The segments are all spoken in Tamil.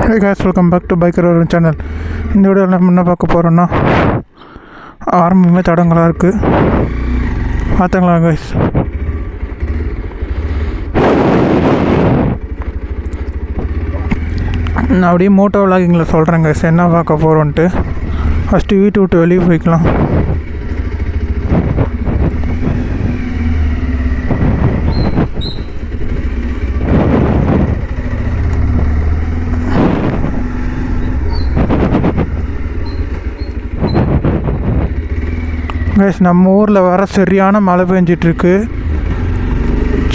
Hey guys, welcome back to Biker Orange channel. இந்த வீடியோவில் நம்ம என்ன பார்க்க போகிறோன்னா ஆரம்பமே தடங்களாக இருக்குது. பார்த்துங்களா கைஸ்? நான் அப்படியே மோட்டோ விளாகிங்கில் சொல்கிறேன் கைஸ் என்ன பார்க்க போகிறோன்ட்டு. ஃபஸ்ட்டு வீட்டு விட்டு வெளியே போய்க்கலாம். கைஸ், நம்ம ஊரில் வர சரியான மழை பெஞ்சிட்ருக்கு.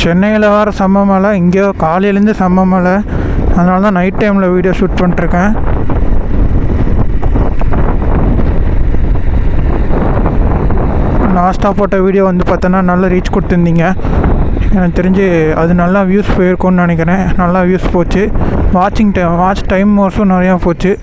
சென்னையில் வர செம்ம மழை, இங்கே காலையிலேருந்து செம்ம மழை. அதனால தான் நைட் டைமில் வீடியோ ஷூட் பண்ணிட்டுருக்கேன். லாஸ்ட்டாக போட்ட வீடியோ வந்து பார்த்தோன்னா நல்லா ரீச் கொடுத்துருந்தீங்க. எனக்கு தெரிஞ்சு அது நல்லா வியூஸ் போயிருக்கும்னு நினைக்கிறேன். நல்லா வியூஸ் போச்சு. வாட்ச் டைம் மோர்ஸும் நிறையா போச்சு.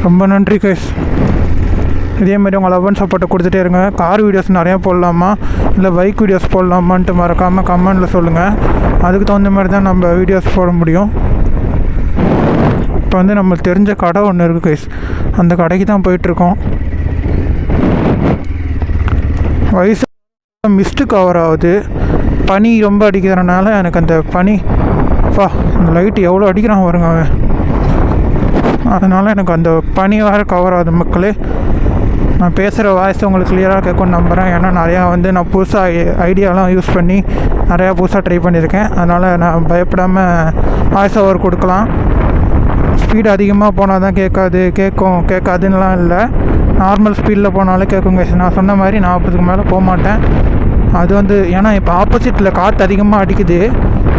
ரொம்ப நன்றி கைஸ். இதேமாதிரி உங்கள் லவ் அண்ட் சப்போர்ட்டை கொடுத்துட்டே இருங்க. கார் வீடியோஸ் நிறையா போடலாமா இல்லை பைக் வீடியோஸ் போடலாமான்ட்டு மறக்காமல் கமெண்டில் சொல்லுங்கள். அதுக்கு தகுந்த மாதிரி தான் நம்ம வீடியோஸ் போட முடியும். இப்போ வந்து நம்மளுக்கு தெரிஞ்ச கடை ஒன்று இருக்குது கைஸ், அந்த கடைக்கு தான் போயிட்டுருக்கோம். வயசு மிஸ்ட்டு கவர் ஆகுது, பனி ரொம்ப அடிக்கிறதுனால எனக்கு அந்த பனி அந்த லைட்டு எவ்வளோ அடிக்கிறான் வருங்க அவன். அதனால் எனக்கு அந்த பனி வேறு கவர் ஆகுது மக்களே. நான் பேசுகிற வாய்ஸ் உங்களுக்கு கிளியராக கேட்கும்னு நம்புகிறேன். ஏன்னா நிறையா வந்து நான் புதுசாக ஐடியாலாம் யூஸ் பண்ணி நிறையா புதுசாக ட்ரை பண்ணியிருக்கேன். அதனால் நான் பயப்படாமல் வாய்ஸ் ஓவர் கொடுக்கலாம். ஸ்பீடு அதிகமாக போனால் தான் கேட்காதுன்னெலாம் இல்லை. நார்மல் ஸ்பீடில் போனாலே கேட்குங்க. நான் சொன்ன மாதிரி 40க்கு மேலே போக மாட்டேன். அது வந்து ஏன்னா இப்போ ஆப்போசிட்டில் காற்று அதிகமாக அடிக்குது.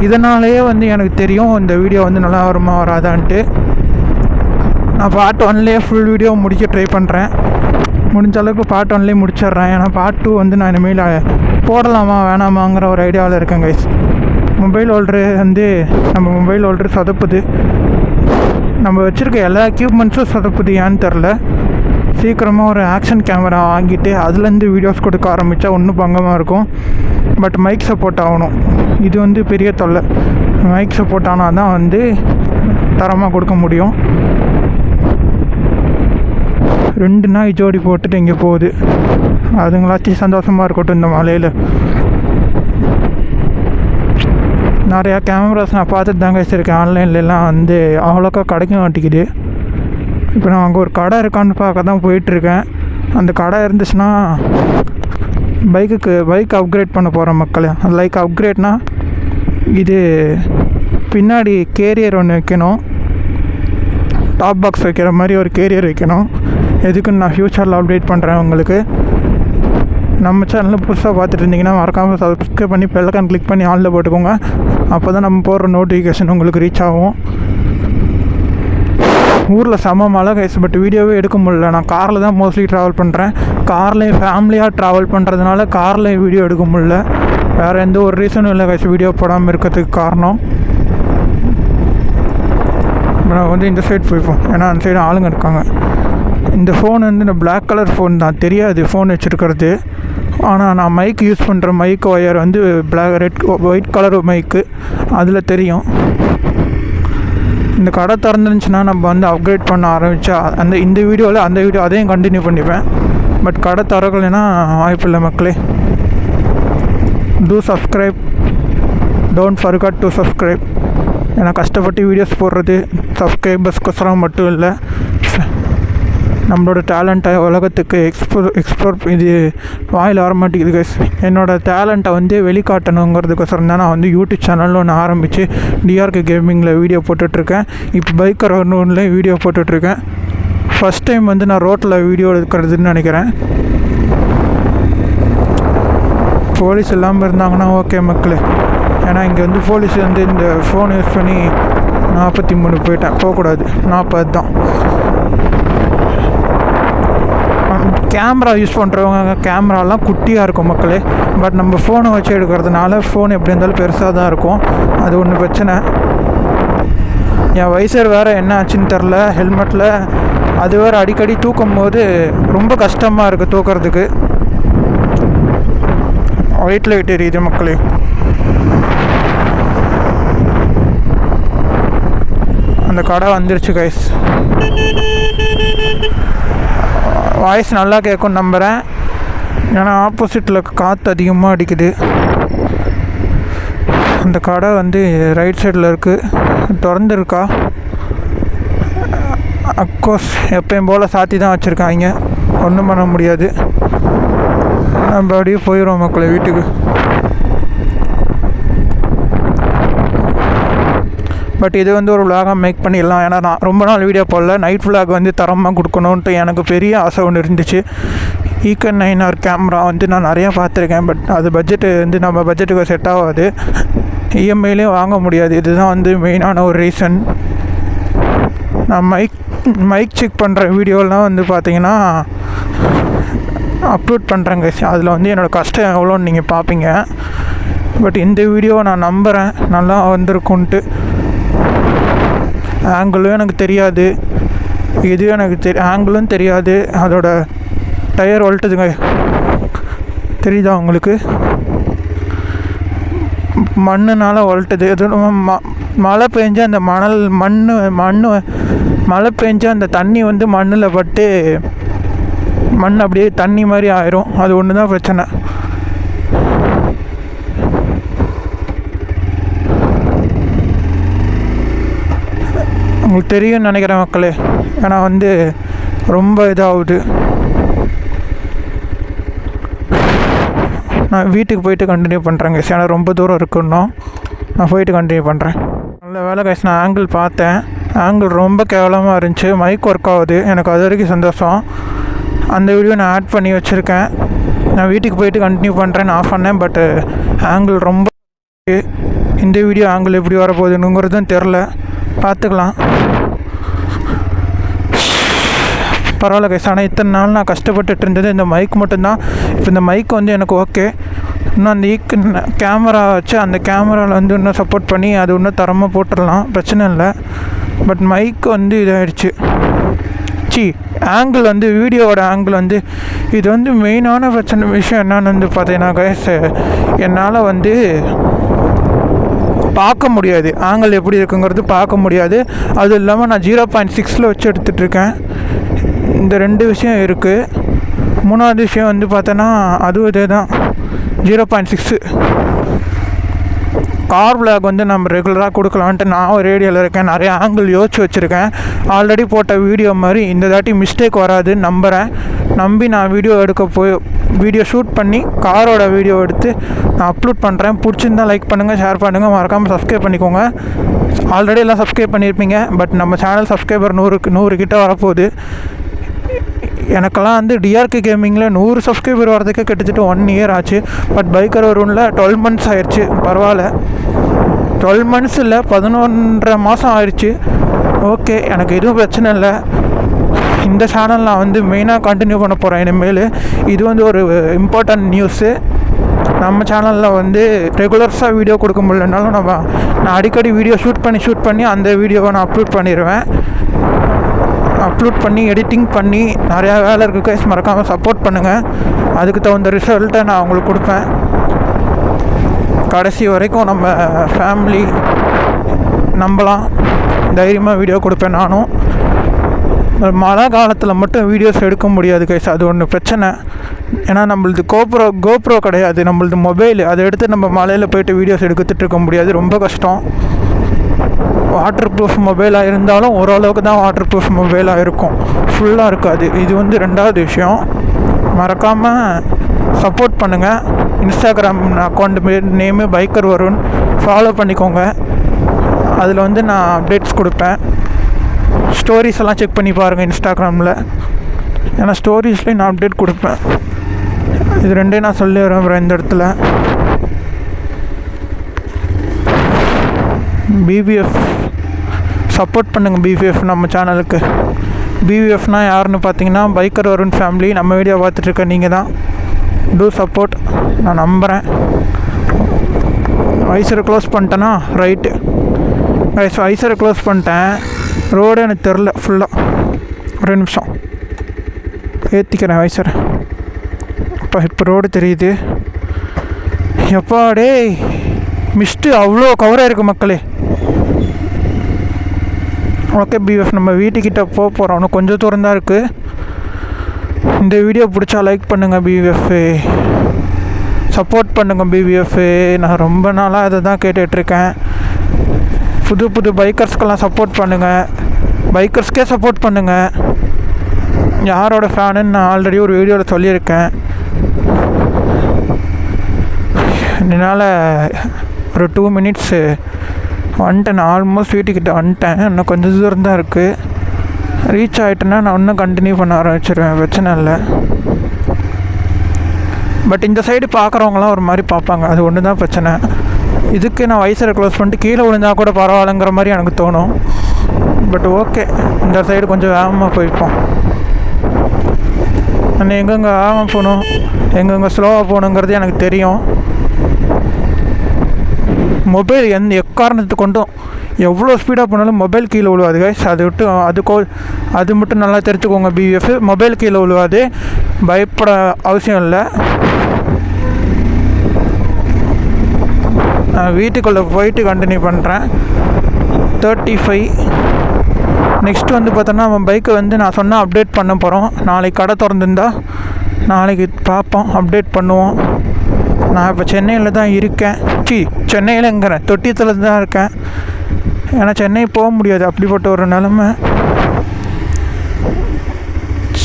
இதனாலேயே வந்து எனக்கு தெரியும் இந்த வீடியோ வந்து நல்லா வருமா வராதான்ட்டு. நான் பார்ட் 1லேயே ஃபுல் வீடியோ முடிக்க ட்ரை பண்ணுறேன். முடிஞ்ச அளவுக்கு பார்ட் 1லேயே முடிச்சிட்றேன். ஏன்னா பார்ட் 2 வந்து நான் இனிமேல் போடலாமா வேணாமாங்கிற ஒரு ஐடியாவில் இருக்கேன் கைஸ். Mobile holder சொதப்புது. நம்ம வச்சுருக்க எல்லா எக்யூப்மெண்ட்ஸும் சொதப்புது. ஏன்னு தெரில. சீக்கிரமாக ஒரு ஆக்ஷன் கேமரா வாங்கிட்டு அதுலேருந்து வீடியோஸ் கொடுக்க ஆரம்பித்தா ஒன்றும் பங்கமாக இருக்கும். பட் மைக் சப்போர்ட் ஆகணும். இது வந்து பெரிய தொல்லை. மைக் சப்போர்ட் ஆனால் தான் வந்து தரமாக கொடுக்க முடியும். 2 நாய் ஜோடி போட்டுட்டு இங்கே போகுது. அதுங்களாச்சும் சந்தோஷமாக இருக்கட்டும். இந்த மலையில் நிறையா கேமராஸ் நான் பார்த்துட்டு தாங்க வச்சுருக்கேன். ஆன்லைன்லாம் வந்து அவ்வளோக்கா கிடைக்க மாட்டேங்குது. இப்போ நான் அங்கே ஒரு கடை இருக்கான்னு பார்க்க தான் போயிட்டுருக்கேன். அந்த கடை இருந்துச்சுன்னா பைக் அப்கிரேட் பண்ண போகிறேன் மக்களே. லைக் அப்கிரேட்னால் இது பின்னாடி கேரியர் ஒன்று வைக்கணும். டாப் பாக்ஸ் வைக்கிற மாதிரி ஒரு கேரியர் வைக்கணும். எதுக்குன்னு நான் ஃப்யூச்சரில் அப்டேட் பண்ணுறேன் உங்களுக்கு. நம்ம சேனலில் புதுசாக பார்த்துட்டு இருந்தீங்கன்னா மறக்காமல் சப்ஸ்கிரைப் பண்ணி பெல்லைக்கான் கிளிக் பண்ணி ஆனில் போட்டுக்கோங்க. அப்போ தான் நம்ம போடுற நோட்டிஃபிகேஷன் உங்களுக்கு ரீச் ஆகும். ஊரில் செம்ம மழை கைஸ். பட் வீடியோவே எடுக்க முடியல. நான் காரில் தான் மோஸ்ட்லி ட்ராவல் பண்ணுறேன். கார்லேயும் ஃபேமிலியாக ட்ராவல் பண்ணுறதுனால கார்லேயும் வீடியோ எடுக்க முடியல. வேறு எந்த ஒரு ரீசனும் இல்லை கைஸ் வீடியோ போடாமல் இருக்கிறதுக்கு காரணம். நான் வந்து இந்த சைடு போய்ப்போம். ஏன்னா அந்த சைடு ஆளுங்க இருக்காங்க. இந்த ஃபோன் வந்து இந்த பிளாக் கலர் ஃபோன் தான், தெரியாது ஃபோன் வச்சுருக்கிறது. ஆனால் நான் மைக் யூஸ் பண்ணுற மைக் ஒயர் வந்து ஒயிட் கலர் மைக்கு, அதில் தெரியும். இந்த கடை திறந்துருந்துச்சுன்னா நம்ம வந்து அப்கிரேட் பண்ண ஆரம்பித்தா இந்த வீடியோவில் அந்த வீடியோ அதையும் கண்டினியூ பண்ணிப்பேன். பட் கடை திறக்கலைன்னா வாய்ப்பில்லை மக்களே. Two subscribe, don't forget to subscribe. ஏன்னா கஷ்டப்பட்டு வீடியோஸ் போடுறது சப்ஸ்கிரைபர்ஸ்க்கொசரம் மட்டும் இல்லை, நம்மளோட டேலண்ட்டை உலகத்துக்கு எக்ஸ்ப்ளோர் இது வாயில் வர மாட்டேங்குது கைஸ். என்னோடய டேலண்ட்டை வந்து வெளிக்காட்டணுங்கிறதுக்கோசரம் தான் நான் வந்து யூடியூப் சேனலில் ஒன்று ஆரம்பித்து டிஆர்கே கேமிங்கில் வீடியோ போட்டுட்ருக்கேன். இப்போ பைக்கர் ஒன்றுல வீடியோ போட்டுட்ருக்கேன். ஃபஸ்ட் டைம் வந்து நான் ரோட்டில் வீடியோ எடுக்கிறதுன்னு நினைக்கிறேன். போலீஸ் இல்லாமல் இருந்தாங்கன்னா ஓகே மக்களே. ஏன்னா இங்கே வந்து போலீஸ் வந்து இந்த ஃபோன் யூஸ் பண்ணி 43 போயிட்டேன். போகக்கூடாது, 40 தான். கேமரா யூஸ் பண்ணுறவங்க கேமராலாம் குட்டியாக இருக்கும் மக்களே. பட் நம்ம ஃபோனை வச்சு எடுக்கிறதுனால ஃபோன் எப்படி இருந்தாலும் பெருசாக தான் இருக்கும். அது ஒன்று பிரச்சனை. என் வைசர் வேறு என்ன ஆச்சுன்னு தெரில. ஹெல்மெட்டில் அது வேறு அடிக்கடி தூக்கும் போது ரொம்ப கஷ்டமாக இருக்குது தூக்கிறதுக்கு. ஒயிட் லைட் எரியுது மக்களே. அந்த கடை வந்துருச்சு கைஸ். வாய்ஸ் நல்லா கேட்கும்னு நம்புகிறேன். ஏன்னா ஆப்போசிட்டில் காற்று அதிகமாக அடிக்குது. அந்த கடை வந்து ரைட் சைடில் இருக்குது. திறந்துருக்கா? அஃப்கோர்ஸ் எப்பயும் போல் சாத்தி தான் வச்சுருக்காங்க. ஒன்றும் பண்ண முடியாது. நம்ம அப்படியே போயிடுவோம் மக்களை வீட்டுக்கு. பட் இது வந்து ஒரு விலாகாக மேக் பண்ணிடலாம். ஏன்னா நான் ரொம்ப நாள் வீடியோ போடல. நைட் விலாக் வந்து தரமாக கொடுக்கணுன்ட்டு எனக்கு பெரிய ஆசை ஒன்று இருந்துச்சு. ஈக்கன் 9R கேமரா வந்து நான் நிறையா பார்த்துருக்கேன். பட் அது பட்ஜெட்டு வந்து நம்ம பட்ஜெட்டுக்கு செட் ஆகாது. இஎம்ஐலேயும் வாங்க முடியாது. இதுதான் வந்து மெயினான ஒரு ரீசன். நான் மைக் செக் பண்ணுற வீடியோலாம் வந்து பார்த்திங்கன்னா அப்லோட் பண்ணுறேங்க. அதில் வந்து என்னோடய கஷ்டம் எவ்வளோன்னு நீங்கள் பார்ப்பீங்க. பட் இந்த வீடியோவை நான் நம்புகிறேன் நல்லா வந்திருக்குன்ட்டு. ஆங்கிளும் எனக்கு தெரியாது, இதுவும் எனக்கு ஆங்கிளும் தெரியாது. அதோட டயர் ஒல்ட்டுதுங்க, தெரியுதா உங்களுக்கு? மண்ணுனால ஒல்ட்டுது. அது மழை பெஞ்சு அந்த மழை பெஞ்சு அந்த தண்ணி வந்து மண்ணில் பட்டு மண் அப்படியே தண்ணி மாதிரி ஆயிரும். அது ஒன்று தான் பிரச்சனை. உங்களுக்கு தெரியும்னு நினைக்கிறேன் மக்களே. ஏன்னா வந்து ரொம்ப இதாகுது. நான் வீட்டுக்கு போயிட்டு கண்டினியூ பண்ணுறேங்க. ஏன்னா ரொம்ப தூரம் இருக்குன்னா நான் போயிட்டு கண்டினியூ பண்ணுறேன். நல்ல வேலை கைஸ், நான் ஆங்கிள் பார்த்தேன். ஆங்கிள் ரொம்ப கேவலமாக இருந்துச்சு. மைக் ஒர்க் ஆகுது. எனக்கு அது வரைக்கும் சந்தோஷம். அந்த வீடியோ நான் ஆட் பண்ணி வச்சுருக்கேன். நான் வீட்டுக்கு போயிட்டு கண்டினியூ பண்ணுறேன்னு ஆஃப் பண்ணேன். பட்டு ஆங்கிள் ரொம்ப இந்த வீடியோ ஆங்கிள் எப்படி வரப்போகுதுங்கிறதும் தெரில. பார்த்துக்கலாம். பரவாயில்ல கைஸ். ஆனால் இத்தனை நாள் நான் கஷ்டப்பட்டுட்டு இருந்தது இந்த மைக் மட்டும்தான். இப்போ இந்த மைக் வந்து எனக்கு ஓகே. இன்னும் அந்த கேமரா வச்சு அந்த கேமராவில் வந்து இன்னும் சப்போர்ட் பண்ணி அது இன்னும் தரமாக போட்டுடலாம், பிரச்சனை இல்லை. பட் மைக் வந்து இதாகிடுச்சு. ஆங்கிள் வந்து வீடியோவோட ஆங்கிள் வந்து இது வந்து மெயினான விஷயம் என்னன்னு வந்து பார்த்தீங்கன்னா கைஸ், என்னால் வந்து பார்க்க முடியாது. ஆங்கிள் எப்படி இருக்குங்கிறது பார்க்க முடியாது. அதுவும் இல்லாமல் நான் 0.6 வச்சு எடுத்துகிட்ருக்கேன். இந்த 2 விஷயம் இருக்குது. 3வது விஷயம் வந்து பார்த்தோன்னா அதுவும் இதே தான், 0.6. கார் விலாக் வந்து நம்ம ரெகுலராக கொடுக்கலான்ட்டு நான் ஒரு ரேடியோவில் இருக்கேன். நிறைய ஆங்கிள் யோசிச்சு வச்சுருக்கேன். ஆல்ரெடி போட்ட வீடியோ மாதிரி இந்த தாட்டி மிஸ்டேக் வராதுன்னு நம்புகிறேன். நம்பி நான் வீடியோ ஷூட் பண்ணி காரோட வீடியோ எடுத்து நான் அப்லோட் பண்ணுறேன். பிடிச்சிருந்தால் லைக் பண்ணுங்கள், ஷேர் பண்ணுங்கள், மறக்காமல் சப்ஸ்கிரைப் பண்ணிக்கோங்க. ஆல்ரெடி எல்லாம் சப்ஸ்கிரைப் பண்ணியிருப்பீங்க. பட் நம்ம சேனல் சப்ஸ்கிரைபர் 100 கிட்ட வரப்போகுது. எனக்கெல்லாம் வந்து டிஆர்கே கேமிங்கில் 100 சப்ஸ்கிரைபர் வரதுக்கே கிட்டத்தட்ட 1 இயர் ஆச்சு. பட் பைக்கர் வரும்ல 12 மந்த்ஸ் ஆயிடுச்சு. பரவாயில்ல, 12 மந்த்ஸ் இல்லை, 11.5 மாதம் ஆயிடுச்சு. ஓகே, எனக்கு எதுவும் பிரச்சனை இல்லை. இந்த சேனல் நான் வந்து மெயினாக கண்டினியூ பண்ண போகிறேன் இனிமேல். இது வந்து ஒரு இம்பார்ட்டன்ட் நியூஸு. நம்ம சேனலில் வந்து ரெகுலர்ஸாக வீடியோ கொடுக்க முடியலனாலும் நான் அடிக்கடி வீடியோ ஷூட் பண்ணி அந்த வீடியோவை நான் அப்லோட் பண்ணிடுவேன். அப்லோட் பண்ணி எடிட்டிங் பண்ணி நிறையா வேலை இருக்குது கைஸ். மறக்காமல் சப்போர்ட் பண்ணுங்கள். அதுக்கு தகுந்த ரிசல்ட்டை நான் உங்களுக்கு கொடுப்பேன். கடைசி வரைக்கும் நம்ம ஃபேமிலி நம்பலாம், தைரியமாக வீடியோ கொடுப்பேன் நானும். மழை காலத்தில் மட்டும் வீடியோஸ் எடுக்க முடியாது கைஸ், அது ஒன்று பிரச்சனை. ஏன்னா நம்மளது கோப்ரோ கிடையாது, நம்மளது மொபைல். அதை எடுத்து நம்ம மலையில் போய்ட்டு வீடியோஸ் எடுத்துகிட்டு இருக்க முடியாது, ரொம்ப கஷ்டம். வாட்டர் ப்ரூஃப் மொபைலாக இருந்தாலும் ஓரளவுக்கு தான் வாட்டர் ப்ரூஃப் மொபைலாக இருக்கும், ஃபுல்லாக இருக்காது. இது வந்து 2வது விஷயம். மறக்காமல் சப்போர்ட் பண்ணுங்கள். Instagram account name biker Varun, follow பண்ணிக்கோங்க. அதில் வந்து நான் அப்டேட்ஸ் கொடுப்பேன். ஸ்டோரிஸ் எல்லாம் செக் பண்ணி பாருங்கள் இன்ஸ்டாகிராமில். ஏன்னா ஸ்டோரிஸ்லேயும் நான் அப்டேட் கொடுப்பேன். இது 2 நான் சொல்லி வரேன் இந்த இடத்துல. பிபிஎஃப் சப்போர்ட் பண்ணுங்கள். பிபிஎஃப் நம்ம சேனலுக்கு. பிபிஎஃப்னால் யாருன்னு பார்த்தீங்கன்னா பைக்கர் வருண் ஃபேமிலி. நம்ம வீடியோ பார்த்துட்ருக்க நீங்கள் தான். Do support. நான் நம்புகிறேன். வைசரை க்ளோஸ் பண்ணிட்டேன்னா ரைட்டு. வைசரை க்ளோஸ் பண்ணிட்டேன். ரோடு எனக்கு தெரில ஃபுல்லாக. ஒரு நிமிஷம் ஏற்றிக்கிறேன் வைசரை. இப்போ ரோடு தெரியுது. எப்பா டே, மிஸ்ட்டு அவ்வளோ கவராக இருக்குது மக்களே. ஓகே பிஎஃப், நம்ம வீட்டுக்கிட்ட போக போகிறோம். இன்னும் கொஞ்சம் தூரம் தான் இருக்குது. இந்த வீடியோ பிடிச்சா லைக் பண்ணுங்கள் பிஎஃப், சப்போர்ட் பண்ணுங்கள் பிஎஃப். நான் ரொம்ப நாளாக அதை தான் கேட்டுட்ருக்கேன். புது புது பைக்கர்ஸ்க்கெல்லாம் சப்போர்ட் பண்ணுங்கள், பைக்கர்ஸ்க்கே சப்போர்ட் பண்ணுங்கள். யாரோட ஃபேனுன்னு நான் ஆல்ரெடி ஒரு வீடியோவில் சொல்லியிருக்கேன். இதனால் ஒரு 2 மினிட்ஸு வந்துட்டேன். நான் ஆல்மோஸ்ட் வீட்டுக்கிட்ட வந்துட்டேன். இன்னும் கொஞ்சம் தூரம் தான் இருக்குது. ரீச் ஆகிட்டேன்னா நான் இன்னும் கண்டினியூ பண்ண ஆரம்பிச்சிருவேன், பிரச்சனை இல்லை. பட் இந்த சைடு பார்க்குறவங்களாம் ஒரு மாதிரி பார்ப்பாங்க, அது ஒன்று தான் பிரச்சனை. இதுக்கு நான் வைசரை க்ளோஸ் பண்ணிட்டு கீழே விழுந்தால் கூட பரவாயில்லைங்கிற மாதிரி எனக்கு தோணும். பட் ஓகே, இந்த சைடு கொஞ்சம் வேகமாக போய்ப்போம். நான் எங்கெங்கே வேகமாக போகணும், எங்கெங்கே ஸ்லோவாக போகணுங்கிறது எனக்கு தெரியும். மொபைல் எக்காரணத்து கொண்டும் எவ்வளோ ஸ்பீடாக போனாலும் மொபைல் கீழே விழுவாது கைஸ். அது விட்டு அது மட்டும் நல்லா தெரிஞ்சுக்கோங்க பிஎஃப். மொபைல் கீழே விழுவாது, பயப்பட அவசியம் இல்லை. நான் வீட்டுக்குள்ளே போயிட்டு கண்டினியூ பண்ணுறேன். 35. நெக்ஸ்ட் வந்து பார்த்தோன்னா நம்ம பைக்கை வந்து நான் சொன்னால் அப்டேட் பண்ண போகிறோம். நாளைக்கு கடை திறந்துருந்தா நாளைக்கு பார்ப்போம், அப்டேட் பண்ணுவோம். நான் இப்போ சென்னையில் தான் இருக்கேன். சென்னையிலங்கிறேன், தொட்டியத்தில் தான் இருக்கேன். ஏன்னா சென்னை போக முடியாது, அப்படிப்பட்ட ஒரு நிலமை.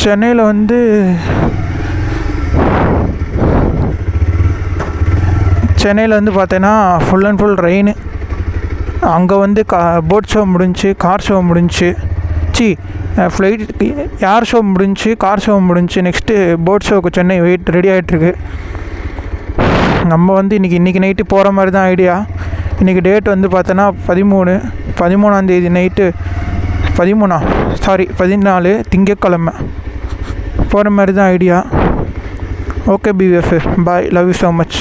சென்னையில் வந்து பார்த்தீங்கன்னா ஃபுல் அண்ட் ஃபுல் ரெயின். அங்கே வந்து போட் ஷோ முடிஞ்சு, கார் ஷோ முடிஞ்சு, ஃப்ளைட் ஏர் ஷோ முடிஞ்சு, கார் ஷோ முடிஞ்சு. நெக்ஸ்ட்டு போட் ஷோவுக்கு சென்னை ரெடி ஆகிட்டுருக்கு. நம்ம வந்து இன்றைக்கி நைட்டு போகிற மாதிரி தான் ஐடியா. இன்றைக்கி டேட் வந்து பார்த்தோன்னா 13 நைட்டு 14 திங்கட்கிழமை போகிற மாதிரி தான் idea. Okay PF, bye, love you so much.